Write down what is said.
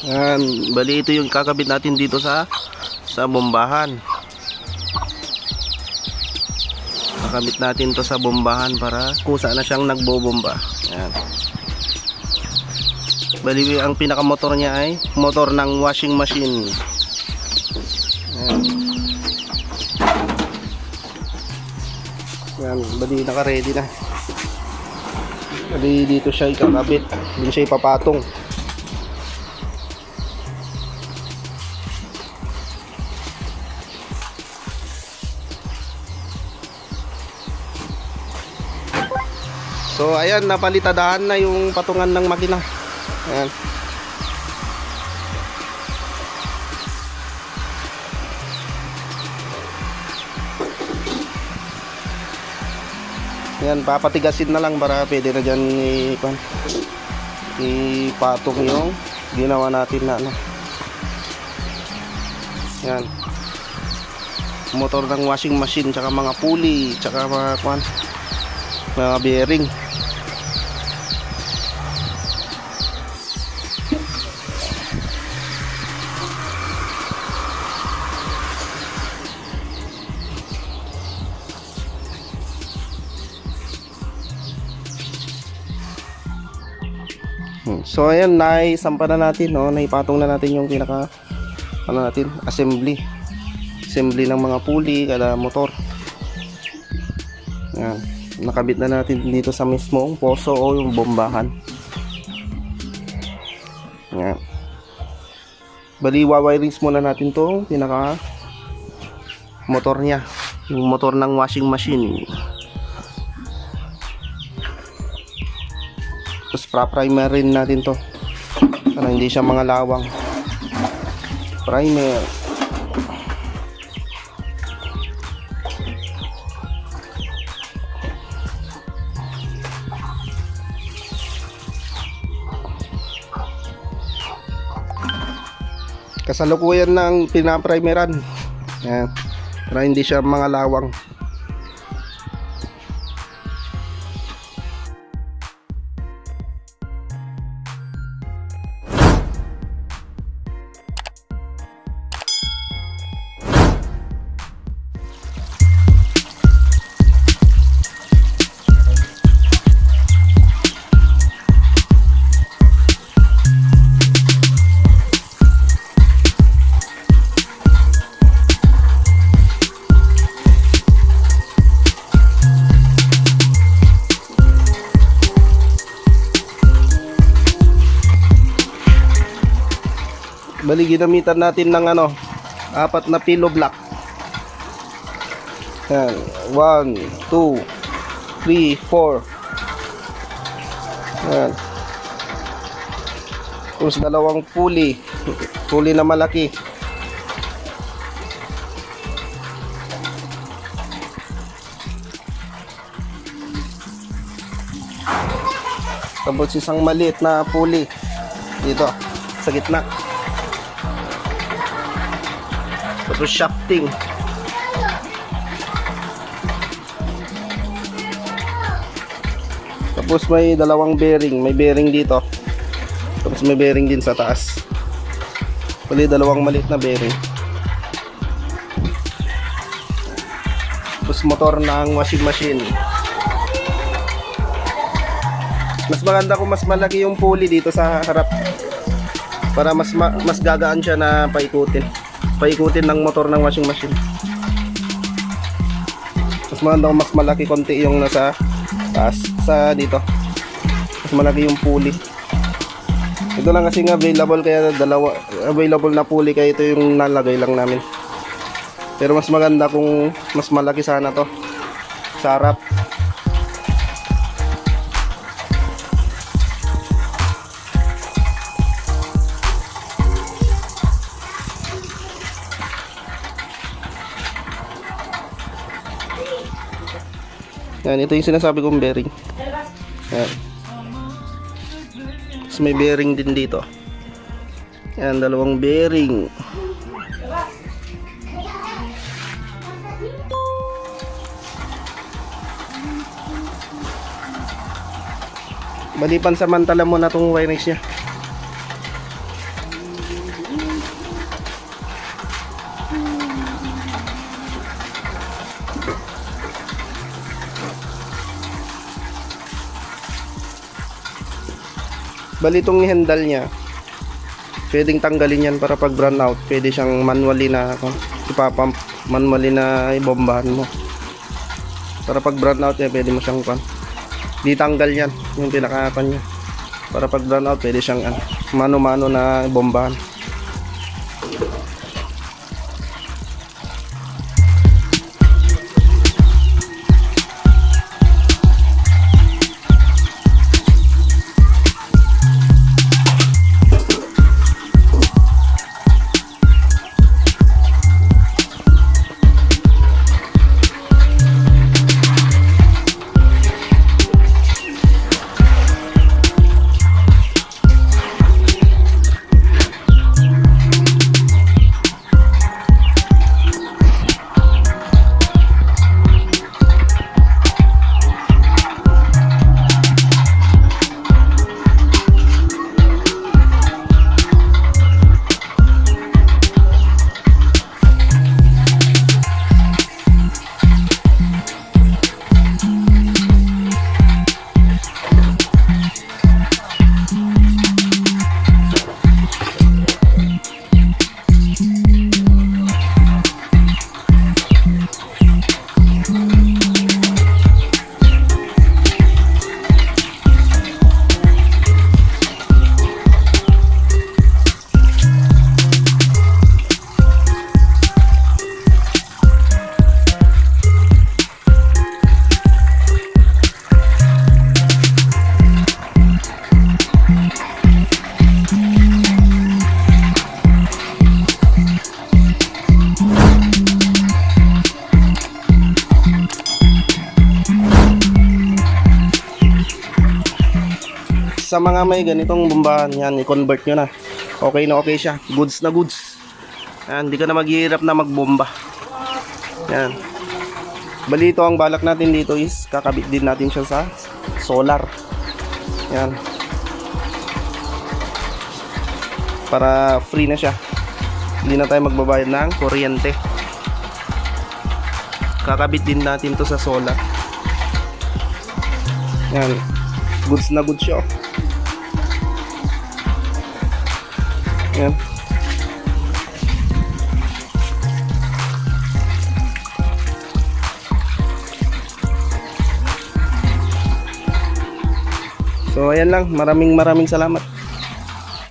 Yan, bali ito yung kakabit natin dito sa bombahan. Kakabit natin to sa bombahan para kusa na siyang nagbobomba. Yan. Bali ang pinakamotor niya ay motor ng washing machine. Yan. Yan, bali naka-ready na. Bali dito siya ikakabit, dito siya ipapatong. So ayan, napalitadahan na yung patungan ng makina. Ayan. Ayan, papatigasin na lang para pwede na dyan ipatong yung ginawa natin na ano. Ayan. Motor ng washing machine, tsaka mga pulley, tsaka mga bearing. So ayan, naisampa na natin, no? Naipatong na natin yung pinaka assembly ng mga pulley kada motor. Ayan, nakabit na natin dito sa mismong poso o yung bombahan. Ayan. Bali, wawirings muna natin to pinaka motor niya, yung motor ng washing machine. Tapos pra-primer rin natin to para hindi siya mga lawang. Primer. Kasalukuyan ng pinaprimeran. Ayan, para hindi siya mga lawang. Bali, ginamitan natin ng 4 na pillow block. Yan, 1, 2, 3, 4. Yan. Tapos 2 pulley na malaki. Tapos isang maliit na pulley dito sa gitna. Tapos shafting. Tapos may 2 bearing. May bearing dito. Tapos may bearing din sa taas. Bali, 2 maliit na bearing. Tapos motor ng washing machine. Mas maganda kung mas malaki yung pulley dito sa harap para mas gagaan siya na paikutin ng motor ng washing machine. Mas maganda kung mas malaki konti yung nasa taas, sa dito mas malaki yung pulley. Ito lang kasi nga available, kaya available na pulley, kaya ito yung nalagay lang namin. Pero mas maganda kung mas malaki sana to sa harap. Yan, ito yung sinasabi kong bearing. Yan. Tapos may bearing din dito. Yan, 2 bearing. Bali pansamantala mo na itong wirings niya. Bali itong handle niya, pwedeng tanggalin yan para pag brown out, pwede siyang manually na ipapump, manually na ibombahan mo. Para pag brown out yan, pwede mo siyang di tanggal yan, yung pinakakan niya. Para pag brown out, pwede siyang mano-mano na ibombahan. Sa mga may ganitong bombahan yan, i-convert nyo na. Okay na okay siya, goods na goods. Yan, hindi ka na maghihirap na magbomba. Yan. Bali ito, ang balak natin dito is kakabit din natin siya sa solar. Yan. Para free na siya. Hindi na tayo magbabayad ng kuryente. Kakabit din natin to sa solar. Yan. Goods na goods siya. Yan. So ayan lang, maraming salamat.